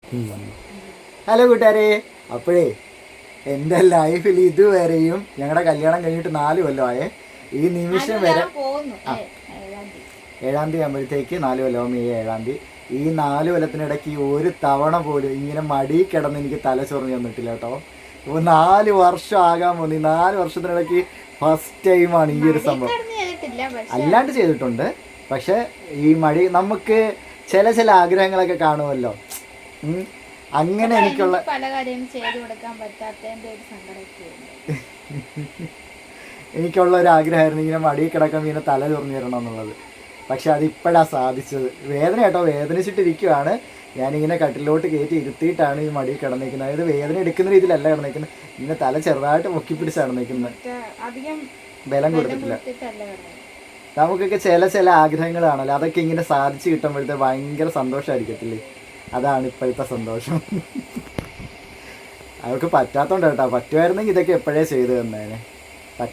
Hello കൂട്ടുകാരെ, അപ്പോഴേ എൻ്റെ ലൈഫിൽ ഇതുവരെയും ഞങ്ങളുടെ കല്യാണം കഴിഞ്ഞിട്ട് 4 കൊല്ലമായേ. ഈ നിമിഷം വരെ 7-ാം തീയതി ആകുമ്പോഴത്തേക്ക് 4 കൊല്ലം, മെയ് 7-ാം തീയതി. ഈ 4 കൊല്ലത്തിനിടയ്ക്ക് ഒരു തവണ പോലും ഇങ്ങനെ മടി കിടന്ന് എനിക്ക് തല ചൊറിഞ്ഞ് തന്നിട്ടില്ല കേട്ടോ. ഇപ്പോൾ 4 വർഷം ആകാൻ പോകുന്നു. ഈ 4 വർഷത്തിനിടയ്ക്ക് ഫസ്റ്റ് ടൈമാണ് ഈ ഒരു സംഭവം. അല്ലാണ്ട് ചെയ്തിട്ടുണ്ട്, പക്ഷെ ഈ മടി നമുക്ക് ചില ആഗ്രഹങ്ങളൊക്കെ കാണുമല്ലോ. അങ്ങനെ എനിക്കുള്ള പല കാര്യം ചെയ്തു കൊടുക്കാൻ പറ്റാത്തതിന്റെ ഒരു സങ്കടമൊക്കെ എനിക്കുള്ള ഒരു ആഗ്രഹമായിരുന്നു ഇങ്ങനെ മടി കിടക്കുമ്പോൾ ഇങ്ങനെ തല ചൊറിഞ്ഞു തരണം എന്നുള്ളത്. പക്ഷെ അതിപ്പോഴാണ് സാധിച്ചത്. വേദന കേട്ടോ, വേദനിച്ചിട്ടിരിക്കുകയാണ്. ഞാനിങ്ങനെ കട്ടിലോട്ട് കയറ്റി ഇരുത്തിയിട്ടാണ് ഈ മടി കിടന്നിരിക്കുന്നത്. അതായത് വേദന എടുക്കുന്ന രീതിയിലല്ല കിടന്നിരിക്കുന്നത്, ഇങ്ങനെ തല ചെറുതായിട്ട് പൊക്കി പിടിച്ചാണ് നിൽക്കുന്നത്. ബലം കൊടുത്തിട്ടില്ല. നമുക്കൊക്കെ ചില ആഗ്രഹങ്ങളാണല്ലോ, അതൊക്കെ ഇങ്ങനെ സാധിച്ചു കിട്ടുമ്പോഴത്തെ ഭയങ്കര സന്തോഷമായിരിക്കത്തില്ലേ. അതാണ് ഇപ്പോഴത്തെ സന്തോഷം. അവർക്ക് പറ്റാത്തോണ്ട് കേട്ടോ, പറ്റുമായിരുന്നെങ്കിൽ ഇതൊക്കെ എപ്പോഴേ ചെയ്തു തന്നേനെ.